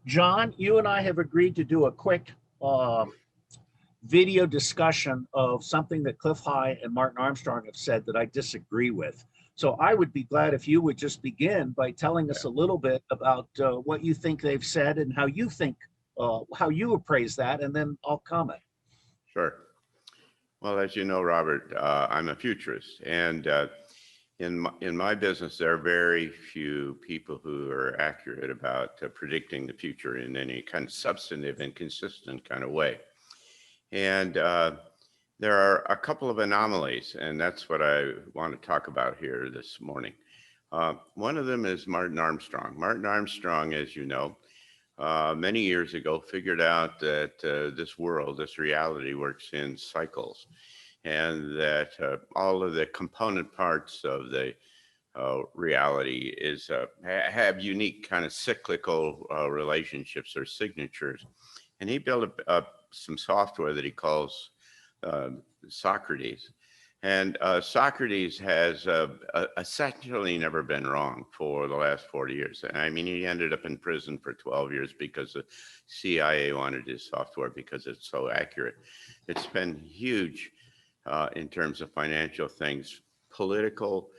John, you and I have agreed to do a quick video discussion of something that Cliff High and Martin Armstrong have said that I disagree with. So I would be glad if you would just begin by telling us a little bit about what you think they've said and how you think, how you appraise that, and then I'll comment. Sure. Well, as you know, Robert, I'm a futurist, and in my business, there are very few people who are accurate about predicting the future in any kind of substantive and consistent kind of way. And there are a couple of anomalies, and that's what I want to talk about here this morning. One of them is Martin Armstrong. Martin Armstrong, as you know, many years ago figured out that this world, this reality works in cycles, and that all of the component parts of the reality is have unique kind of cyclical relationships or signatures. And he built up some software that he calls Socrates. And Socrates has essentially never been wrong for the last 40 years. I mean, he ended up in prison for 12 years because the CIA wanted his software because it's so accurate. It's been huge in terms of financial things, political,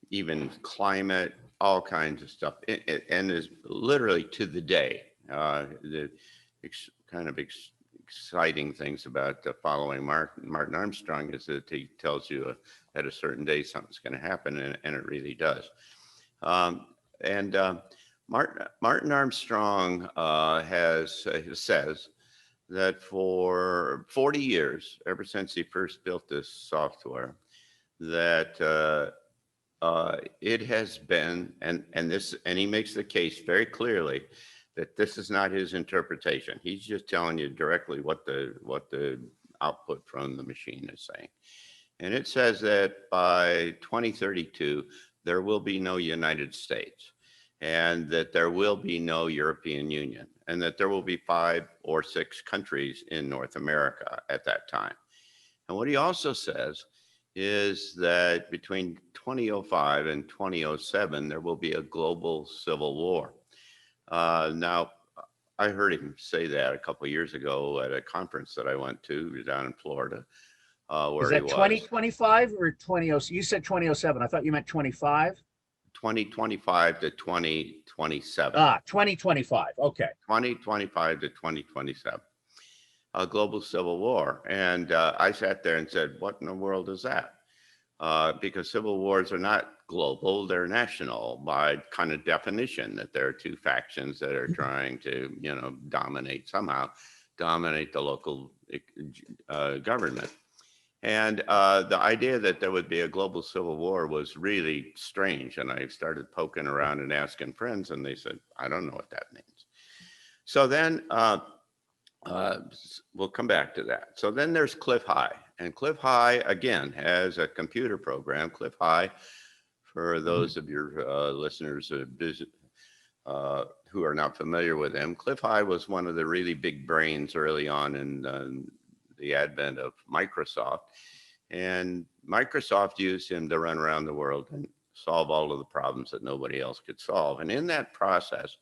even climate, all kinds of stuff, and is literally to the day. The exciting things about following Martin Armstrong is that he tells you at a certain day something's going to happen, and it really does. Martin Armstrong says that for 40 years, ever since he first built this software, that it has been, and he makes the case very clearly that this is not his interpretation. He's just telling you directly what the output from the machine is saying. And it says that by 2032, there will be no United States, and that there will be no European Union, and that there will be 5 or 6 countries in North America at that time. And what he also says is that between 2005 and 2007, there will be a global civil war. Now, I heard him say that a couple of years ago at a conference that I went to down in Florida. Where is that 2025 or 20? You said 2007. I thought you meant 25. 2025 to 2027. 2025. Okay. 2025 to 2027. A global civil war. And I sat there and said, what in the world is that? Because civil wars are not global, they're national by kind of definition, that there are 2 factions that are trying to, dominate the local government. And the idea that there would be a global civil war was really strange. And I started poking around and asking friends, and they said, I don't know what that means. So then we'll come back to that. So then there's Cliff High. And Cliff High, again, has a computer program. Cliff High, for those of your listeners who are not familiar with him, Cliff High was one of the really big brains early on in the advent of Microsoft. And Microsoft used him to run around the world and solve all of the problems that nobody else could solve. And in that process,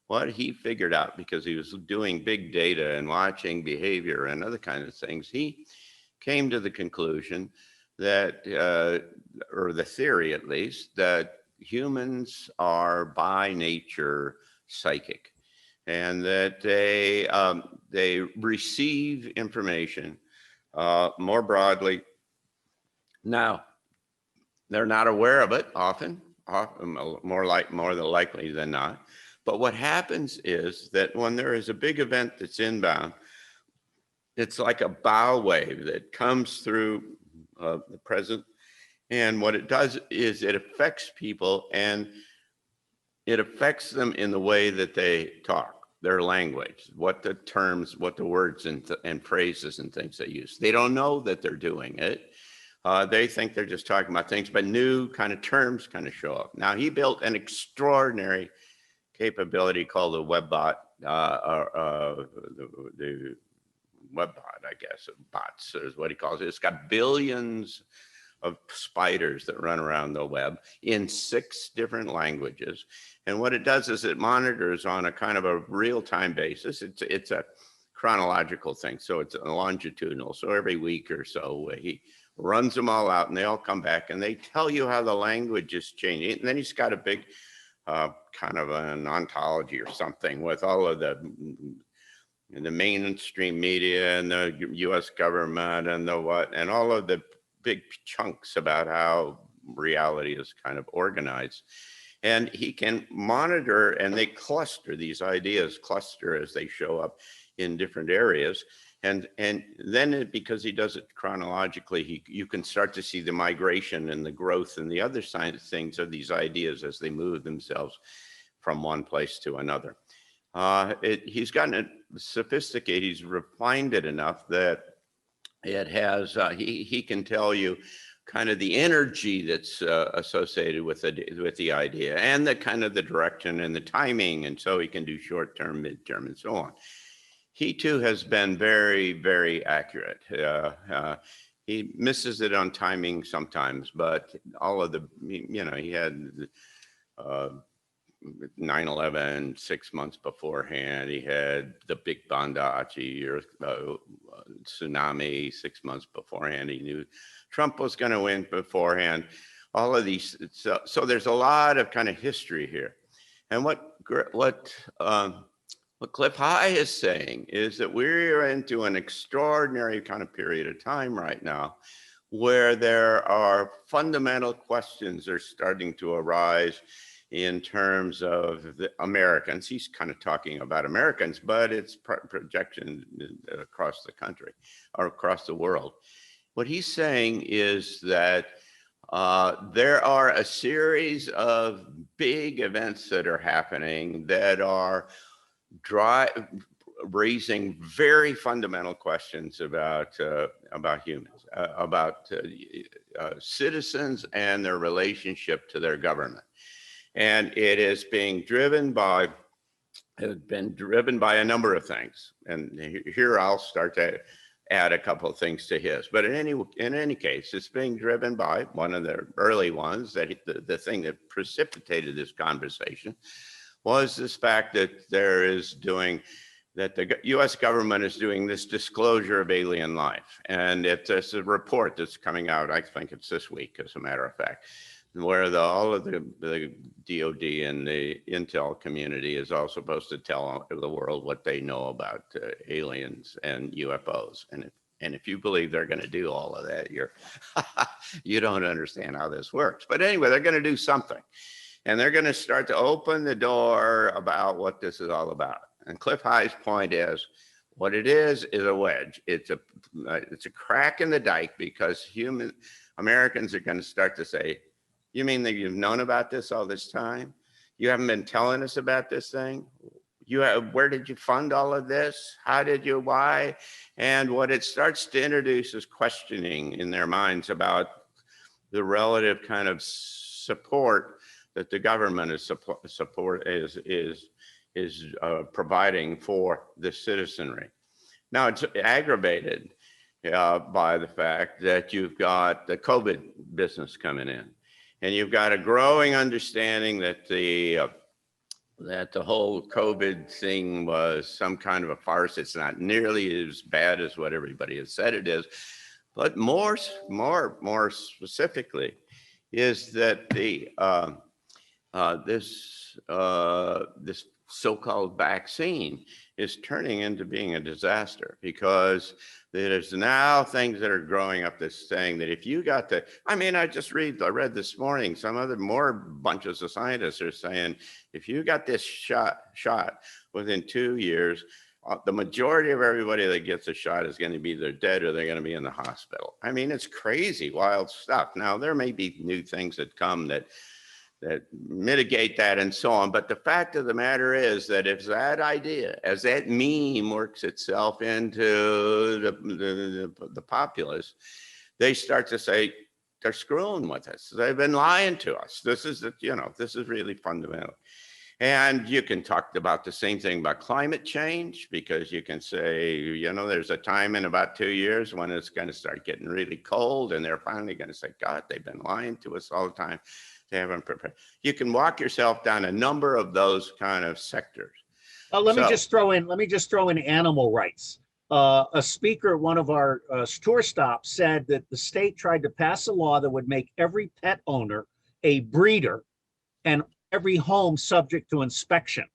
what he figured out, because he was doing big data and watching behavior and other kinds of things, he came to the conclusion that, or the theory at least, that humans are by nature psychic, and that they receive information more broadly. Now, they're not aware of it often more than likely than not. But what happens is that when there is a big event that's inbound, it's like a bow wave that comes through the present. And what it does is it affects people, and it affects them in the way that they talk, their language, what the terms, what the words and phrases and things they use. They don't know that they're doing it. They think they're just talking about things, but new kind of terms kind of show up. Now, he built an extraordinary capability called the WebBot, the WebBot, I guess, bots is what he calls it. It's got billions of spiders that run around the web in 6 different languages. And what it does is it monitors on a kind of a real-time basis. It's a chronological thing, so it's longitudinal. So every week or so, he runs them all out, and they all come back, and they tell you how the language is changing. And then he's got a big kind of an ontology or something with all of the mainstream media and the U.S. government and the what, and all of the big chunks about how reality is kind of organized. And he can monitor, and they cluster, these ideas cluster as they show up in different areas. And then because he does it chronologically, you can start to see the migration and the growth and the other side of things of these ideas as they move themselves from one place to another. He's gotten it sophisticated, he's refined it enough that it has, he can tell you kind of the energy that's associated with the idea, and the kind of the direction and the timing, and so he can do short-term, mid-term, and so on. He too has been very, very accurate. He misses it on timing sometimes, but all of the, he had 9/11 6 months beforehand. He had the big Bandachi or tsunami 6 months beforehand. He knew Trump was going to win beforehand. All of these, so there's a lot of kind of history here. And what Cliff High is saying is that we're into an extraordinary kind of period of time right now where there are fundamental questions that are starting to arise in terms of the Americans. He's kind of talking about Americans, but it's projection across the country or across the world. What he's saying is that there are a series of big events that are happening that are raising very fundamental questions about humans, about citizens and their relationship to their government. And it is being driven by, a number of things. And here I'll start to add a couple of things to his. But in any case, it's being driven by one of the early ones, that the thing that precipitated this conversation was this fact that the U.S. government is doing this disclosure of alien life. And it's a report that's coming out, I think it's this week, as a matter of fact, where all of the DOD and the intel community is all supposed to tell the world what they know about aliens and UFOs. And if you believe they're going to do all of that, you don't understand how this works. But anyway, they're going to do something. And they're going to start to open the door about what this is all about. And Cliff High's point is, what it is a wedge. It's a crack in the dike, because Americans are going to start to say, you mean that you've known about this all this time? You haven't been telling us about this thing? Where did you fund all of this? How did you, why? And what it starts to introduce is questioning in their minds about the relative kind of support that the government is providing for the citizenry. Now, it's aggravated by the fact that you've got the COVID business coming in, and you've got a growing understanding that the whole COVID thing was some kind of a farce. It's not nearly as bad as what everybody has said it is, but more specifically is that this so-called vaccine is turning into being a disaster, because there's now things that are growing up that's saying that if you got I read this morning, more bunches of scientists are saying, if you got this shot within 2 years, the majority of everybody that gets a shot is going to be either dead or they're going to be in the hospital. I mean, it's crazy, wild stuff. Now, there may be new things that come that mitigate that and so on. But the fact of the matter is that if that idea, as that meme works itself into the populace, they start to say, they're screwing with us. They've been lying to us. This is really fundamental. And you can talk about the same thing about climate change, because you can say, you know, there's a time in about 2 years when it's going to start getting really cold, and they're finally going to say, God, they've been lying to us all the time. They haven't prepared. You can walk yourself down a number of those kind of sectors. Let me just throw in animal rights. A speaker at one of our tour stops said that the state tried to pass a law that would make every pet owner a breeder and every home subject to inspection.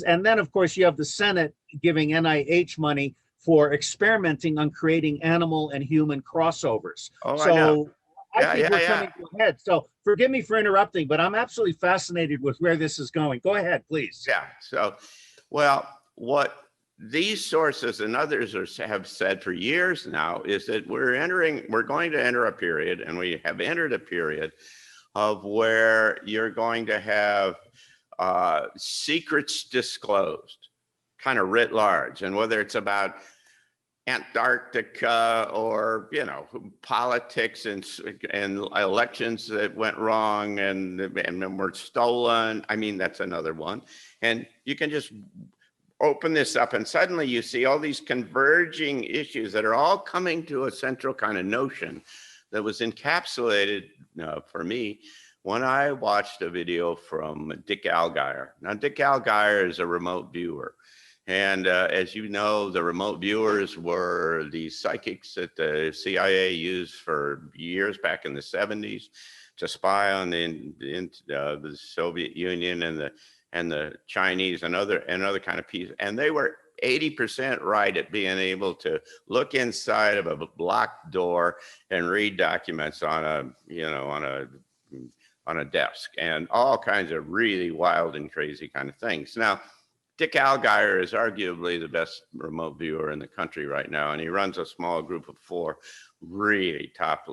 And then of course you have the Senate giving NIH money for experimenting on creating animal and human crossovers. Oh, I know. So I think we're coming to a head. So forgive me for interrupting, but I'm absolutely fascinated with where this is going. Go ahead, please. Yeah. So, well, what these sources and others have said for years now is that we're going to enter a period, and we have entered a period of where you're going to have secrets disclosed, kind of writ large, and whether it's about Antarctica or, you know, politics and elections that went wrong and were stolen. I mean, that's another one. And you can just open this up, and suddenly you see all these converging issues that are all coming to a central kind of notion that was encapsulated for me when I watched a video from Dick Allgaier. Now, Dick Allgaier is a remote viewer. And as you know, the remote viewers were the psychics that the CIA used for years back in the 70s to spy on the Soviet Union and the Chinese and other kind of people. And they were 80% right at being able to look inside of a locked door and read documents on a desk, and all kinds of really wild and crazy kind of things. Now, Dick Allgaier is arguably the best remote viewer in the country right now, and he runs a small group of 4 really top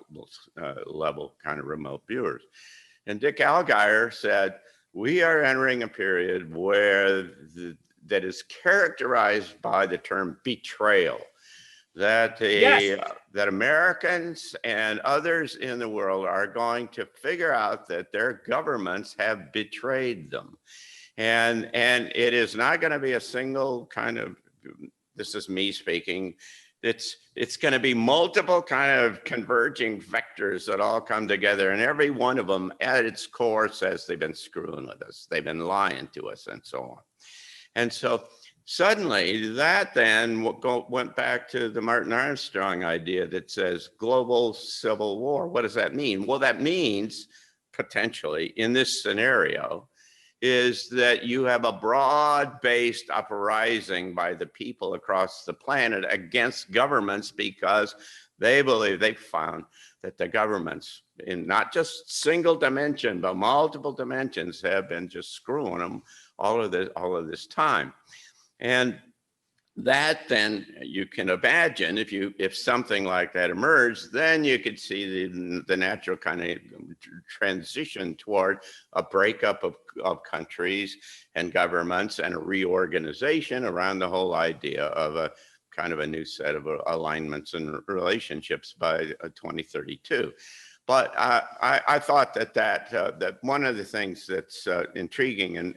level kind of remote viewers. And Dick Allgaier said, we are entering a period that is characterized by the term betrayal, that that Americans and others in the world are going to figure out that their governments have betrayed them. And it is not going to be a single kind of, this is me speaking, it's going to be multiple kind of converging vectors that all come together, and every one of them at its core says they've been screwing with us, they've been lying to us, and so on. And so suddenly that then went back to the Martin Armstrong idea that says global civil war. What does that mean? Well, that means potentially in this scenario is that you have a broad-based uprising by the people across the planet against governments, because they believe they've found that the governments, in not just single dimension but multiple dimensions, have been just screwing them all of this time. And that, then you can imagine, if something like that emerged, then you could see the natural kind of transition toward a breakup of countries and governments and a reorganization around the whole idea of a kind of a new set of alignments and relationships by 2032. But I thought that one of the things that's intriguing and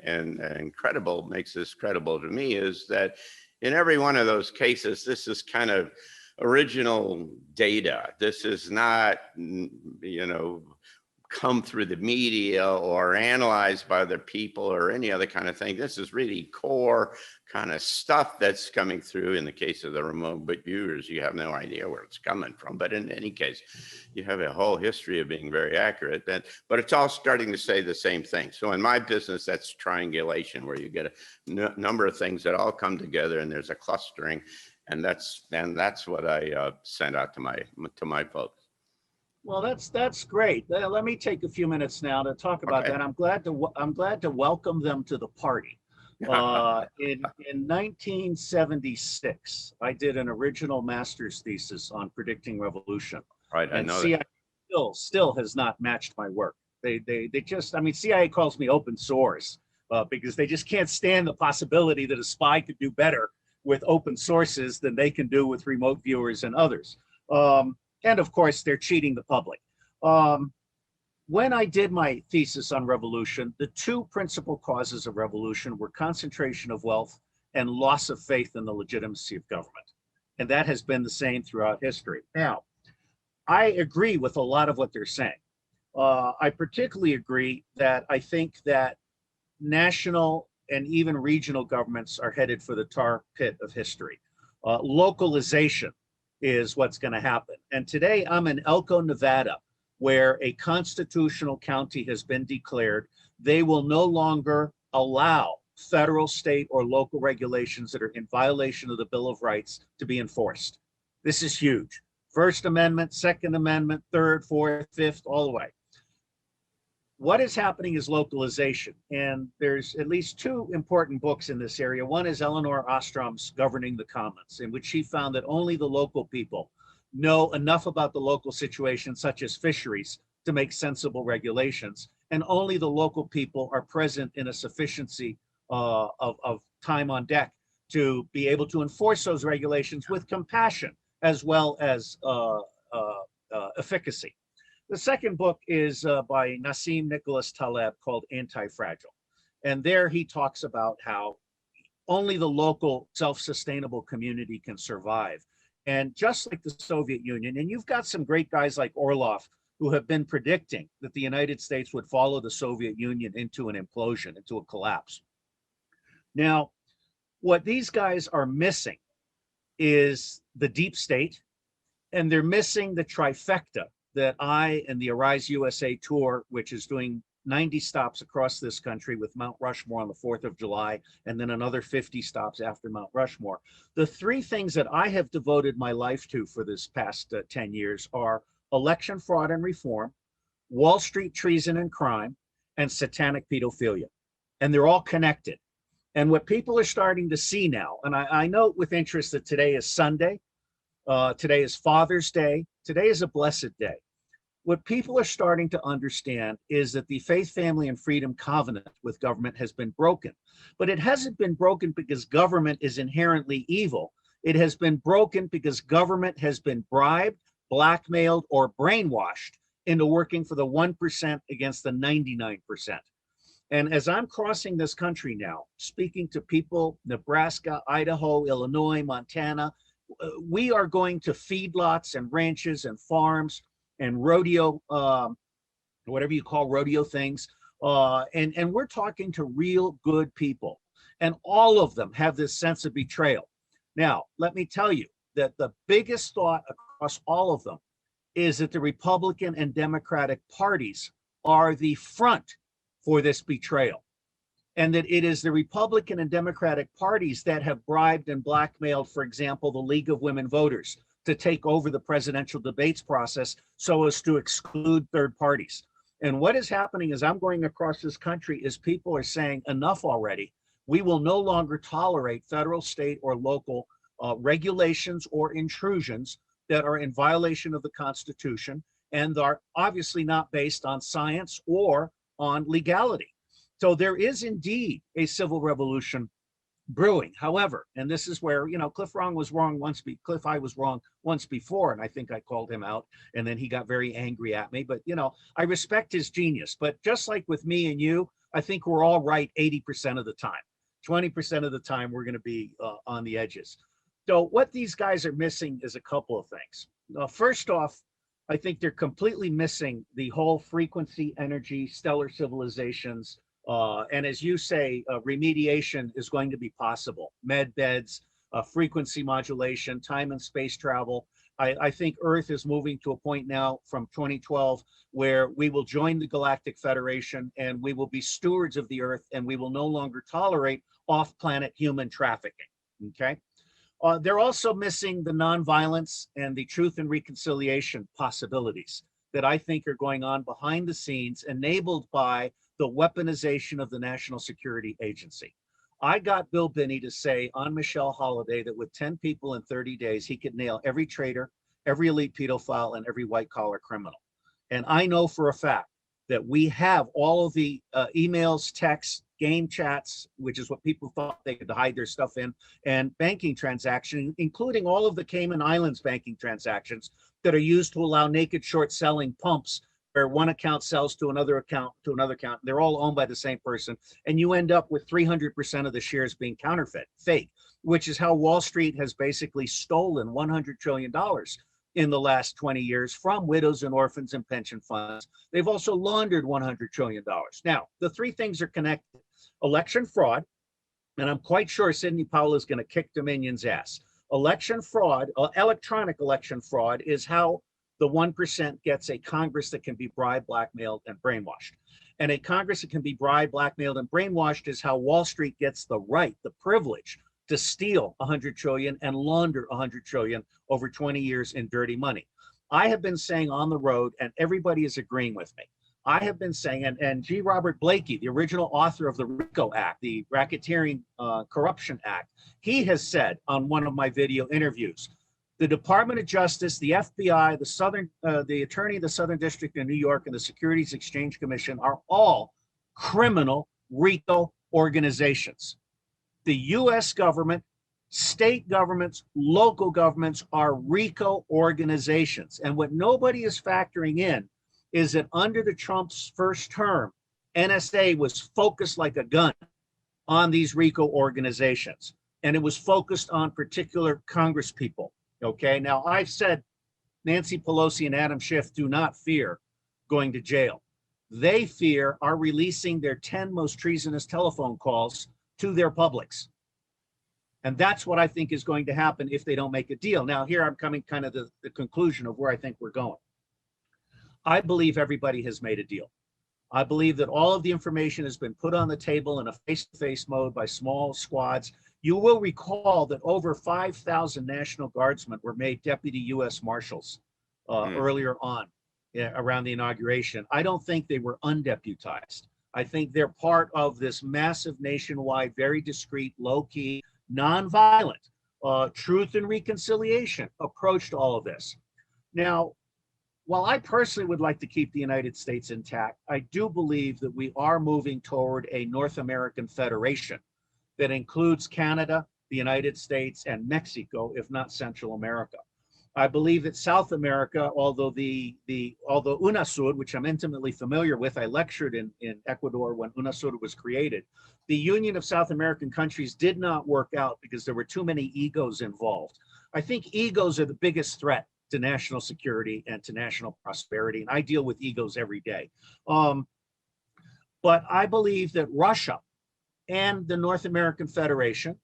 incredible, makes this credible to me, is that in every one of those cases, this is kind of original data. This is not, come through the media or analyzed by other people or any other kind of thing. This is really core kind of stuff that's coming through. In the case of the remote viewers, you have no idea where it's coming from. But in any case, you have a whole history of being very accurate. But it's all starting to say the same thing. So in my business, that's triangulation, where you get a number of things that all come together and there's a clustering. And that's what I sent out to my folks. Well, that's great. Let me take a few minutes now to talk about that. I'm glad to welcome them to the party. In 1976, I did an original master's thesis on predicting revolution. Right, I know CIA still has not matched my work. They just, CIA calls me open source because they just can't stand the possibility that a spy could do better with open sources than they can do with remote viewers and others. And of course, they're cheating the public. when I did my thesis on revolution, the two principal causes of revolution were concentration of wealth and loss of faith in the legitimacy of government. And that has been the same throughout history. Now, I agree with a lot of what they're saying. I particularly agree that I think that national and even regional governments are headed for the tar pit of history. Localization is what's going to happen. And today I'm in Elko, Nevada, where a constitutional county has been declared. They will no longer allow federal, state, or local regulations that are in violation of the Bill of Rights to be enforced. This is huge. First Amendment, Second Amendment, Third, Fourth, Fifth, all the way. What is happening is localization. And there's at least two important books in this area. One is Elinor Ostrom's Governing the Commons, in which she found that only the local people know enough about the local situation, such as fisheries, to make sensible regulations. And only the local people are present in a sufficiency of time on deck to be able to enforce those regulations with compassion as well as efficacy. The second book is by Nassim Nicholas Taleb called Anti-Fragile. And there he talks about how only the local self-sustainable community can survive. And just like the Soviet Union, and you've got some great guys like Orlov who have been predicting that the United States would follow the Soviet Union into an implosion, into a collapse. Now, what these guys are missing is the deep state, and they're missing the trifecta that I and the Arise USA tour, which is doing 90 stops across this country with Mount Rushmore on the 4th of July, and then another 50 stops after Mount Rushmore. The three things that I have devoted my life to for this past 10 years are election fraud and reform, Wall Street treason and crime, and satanic pedophilia. And they're all connected. And what people are starting to see now, and I note with interest that today is Sunday, today is Father's Day, today is a blessed day. What people are starting to understand is that the faith, family, and freedom covenant with government has been broken. But it hasn't been broken because government is inherently evil. It has been broken because government has been bribed, blackmailed, or brainwashed into working for the 1% against the 99%. And as I'm crossing this country now, speaking to people, Nebraska, Idaho, Illinois, Montana, we are going to feedlots and ranches and farms and rodeo, whatever you call rodeo things. And we're talking to real good people. And all of them have this sense of betrayal. Now, let me tell you that the biggest thought across all of them is that the Republican and Democratic parties are the front for this betrayal. And that it is the Republican and Democratic parties that have bribed and blackmailed, for example, the League of Women Voters to take over the presidential debates process so as to exclude third parties. And what is happening as I'm going across this country is people are saying enough already. We will no longer tolerate federal, state, or local regulations or intrusions that are in violation of the Constitution and are obviously not based on science or on legality. So there is indeed a civil revolution brewing. However, and this is where, Cliff High was wrong once before, and I think I called him out, and then he got very angry at me. But, I respect his genius. But just like with me and you, I think we're all right 80% of the time. 20% of the time, we're going to be on the edges. So what these guys are missing is a couple of things. First off, I think they're completely missing the whole frequency, energy, stellar civilizations. And as you say, remediation is going to be possible. Med beds, frequency modulation, time and space travel. I think Earth is moving to a point now from 2012 where we will join the Galactic Federation and we will be stewards of the Earth, and we will no longer tolerate off-planet human trafficking, okay? They're also missing the nonviolence and the truth and reconciliation possibilities that I think are going on behind the scenes, enabled by the weaponization of the National Security Agency. I got Bill Binney to say on Michelle Holiday that with 10 people in 30 days, he could nail every traitor, every elite pedophile, and every white-collar criminal. And I know for a fact that we have all of the emails, texts, game chats, which is what people thought they could hide their stuff in, and banking transactions, including all of the Cayman Islands banking transactions that are used to allow naked short selling pumps where one account sells to another account to another account. They're all owned by the same person. And you end up with 300% of the shares being counterfeit, fake, which is how Wall Street has basically stolen $100 trillion in the last 20 years from widows and orphans and pension funds. They've also laundered $100 trillion. Now, the three things are connected. Election fraud, and I'm quite sure Sidney Powell is going to kick Dominion's ass. Election fraud, electronic election fraud, is how the 1% gets a Congress that can be bribed, blackmailed, and brainwashed. And a Congress that can be bribed, blackmailed, and brainwashed is how Wall Street gets the right, the privilege to steal 100 trillion and launder 100 trillion over 20 years in dirty money. I have been saying on the road, and everybody is agreeing with me, I have been saying, and G. Robert Blakey, the original author of the RICO Act, the Racketeering Corruption Act, he has said on one of my video interviews, the Department of Justice, the FBI, the Attorney of the Southern District of New York, and the Securities Exchange Commission are all criminal RICO organizations. The U.S. government, state governments, local governments are RICO organizations. And what nobody is factoring in is that under the Trump's first term, NSA was focused like a gun on these RICO organizations. And it was focused on particular Congress people. Okay, now I've said Nancy Pelosi and Adam Schiff do not fear going to jail. They fear are releasing their 10 most treasonous telephone calls to their publics. And that's what I think is going to happen if they don't make a deal. Now, here I'm coming kind of to the conclusion of where I think we're going. I believe everybody has made a deal. I believe that all of the information has been put on the table in a face-to-face mode by small squads. You will recall that over 5,000 National Guardsmen were made deputy U.S. Marshals earlier on around the inauguration. I don't think they were undeputized. I think they're part of this massive nationwide, very discreet, low-key, nonviolent, truth and reconciliation approach to all of this. Now, while I personally would like to keep the United States intact, I do believe that we are moving toward a North American federation that includes Canada, the United States, and Mexico, if not Central America. I believe that South America, although although UNASUR, which I'm intimately familiar with, I lectured in Ecuador when UNASUR was created, the Union of South American countries did not work out because there were too many egos involved. I think egos are the biggest threat to national security and to national prosperity, and I deal with egos every day. But I believe that Russia and the North American Federation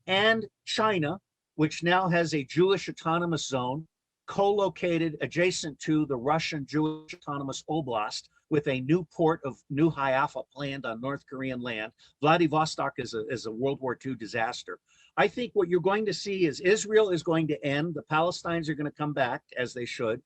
and China, which now has a Jewish autonomous zone co-located adjacent to the Russian Jewish Autonomous Oblast with a new port of New Haifa planned on North Korean land. Vladivostok is a World War II disaster. I think what you're going to see is Israel is going to end. The Palestinians are going to come back, as they should.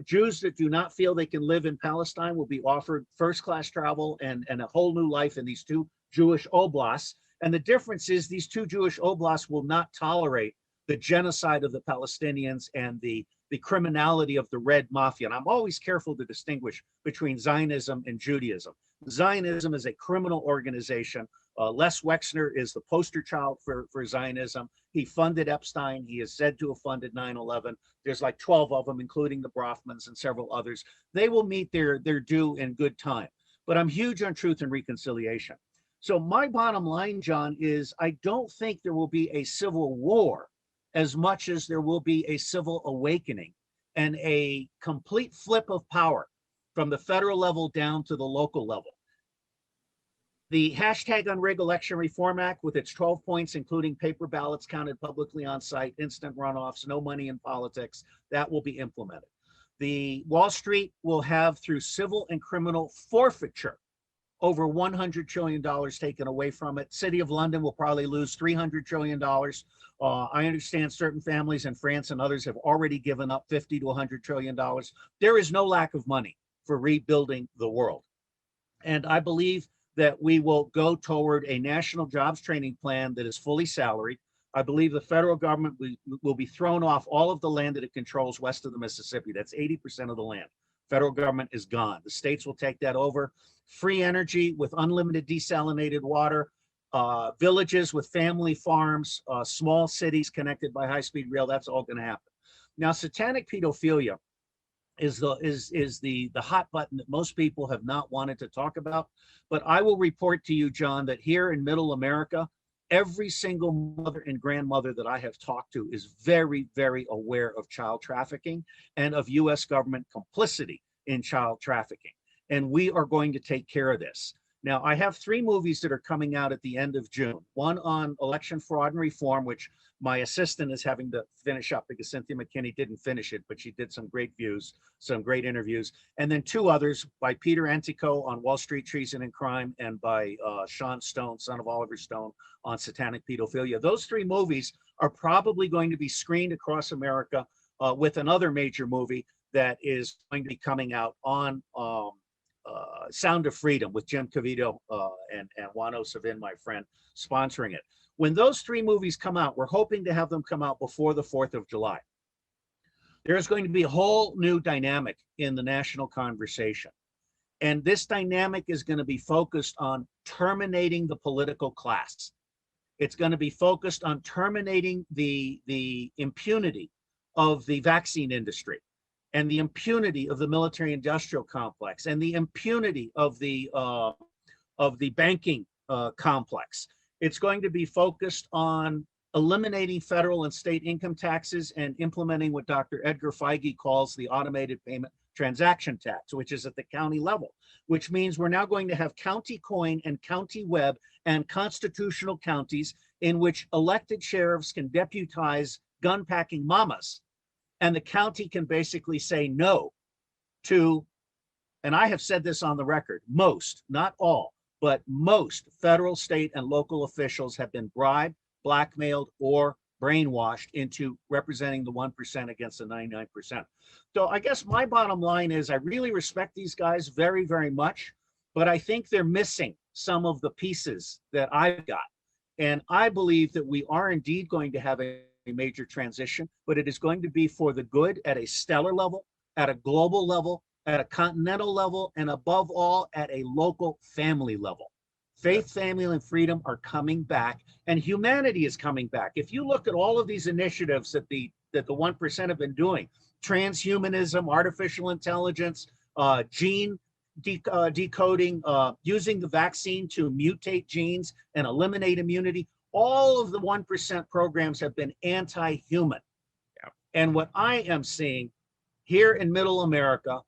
Jews that do not feel they can live in Palestine will be offered first-class travel and a whole new life in these two Jewish oblasts. And the difference is these two Jewish oblasts will not tolerate the genocide of the Palestinians and the criminality of the Red Mafia. And I'm always careful to distinguish between Zionism and Judaism. Zionism is a criminal organization. Les Wexner is the poster child for Zionism. He funded Epstein. He is said to have funded 9/11. There's like 12 of them, including the Brofmans and several others. They will meet their due in good time. But I'm huge on truth and reconciliation. So my bottom line, John, is I don't think there will be a civil war as much as there will be a civil awakening and a complete flip of power from the federal level down to the local level. The hashtag Unrig Election Reform Act with its 12 points, including paper ballots counted publicly on site, instant runoffs, no money in politics, that will be implemented. The Wall Street will have, through civil and criminal forfeiture, over $100 trillion taken away from it. City of London will probably lose $300 trillion. I understand certain families in France and others have already given up $50 to $100 trillion. There is no lack of money for rebuilding the world. And I believe that we will go toward a national jobs training plan that is fully salaried. I believe the federal government will be thrown off all of the land that it controls west of the Mississippi. That's 80% of the land. Federal government is gone. The states will take that over. Free energy with unlimited desalinated water, villages with family farms, small cities connected by high-speed rail, that's all going to happen. Now, satanic pedophilia is the hot button that most people have not wanted to talk about. But I will report to you, John, that here in Middle America, every single mother and grandmother that I have talked to is very, very aware of child trafficking and of U.S. government complicity in child trafficking. And we are going to take care of this. Now, I have 3 movies that are coming out at the end of June. One on election fraud and reform, which my assistant is having to finish up because Cynthia McKinney didn't finish it, but she did some great views, some great interviews. And then 2 others by Peter Antico on Wall Street Treason and Crime, and by Sean Stone, son of Oliver Stone, on satanic pedophilia. Those 3 movies are probably going to be screened across America with another major movie that is going to be coming out on Sound of Freedom with Jim Cavito and Juano Savin, my friend, sponsoring it. When those 3 movies come out, we're hoping to have them come out before the 4th of July. There's going to be a whole new dynamic in the national conversation. And this dynamic is going to be focused on terminating the political class. It's going to be focused on terminating the impunity of the vaccine industry, and the impunity of the military-industrial complex, and the impunity of the banking complex. It's going to be focused on eliminating federal and state income taxes and implementing what Dr. Edgar Feige calls the automated payment transaction tax, which is at the county level, which means we're now going to have county coin and county web and constitutional counties in which elected sheriffs can deputize gun-packing mamas, and the county can basically say no to, and I have said this on the record, most, not all, but most federal, state, and local officials have been bribed, blackmailed, or brainwashed into representing the 1% against the 99%. So I guess my bottom line is I really respect these guys very, very much, but I think they're missing some of the pieces that I've got. And I believe that we are indeed going to have a major transition, but it is going to be for the good at a stellar level, at a global level, at a continental level, and above all, at a local family level. Faith, family, and freedom are coming back, and humanity is coming back. If you look at all of these initiatives that the 1% have been doing, transhumanism, artificial intelligence, gene decoding, using the vaccine to mutate genes and eliminate immunity, all of the 1% programs have been anti-human. Yeah. And what I am seeing here in Middle America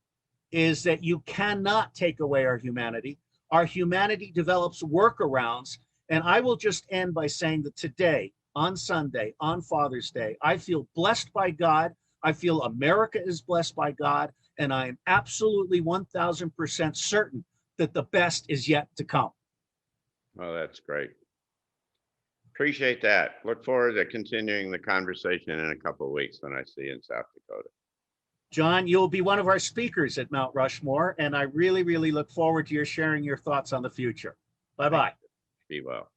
is that you cannot take away our humanity. Our humanity develops workarounds. And I will just end by saying that today, on Sunday, on Father's Day, I feel blessed by God. I feel America is blessed by God. And I am absolutely 1000% certain that the best is yet to come. Well, that's great. Appreciate that. Look forward to continuing the conversation in a couple of weeks when I see you in South Dakota. John, you'll be one of our speakers at Mount Rushmore, and I really, really look forward to your sharing your thoughts on the future. Bye-bye. Be well.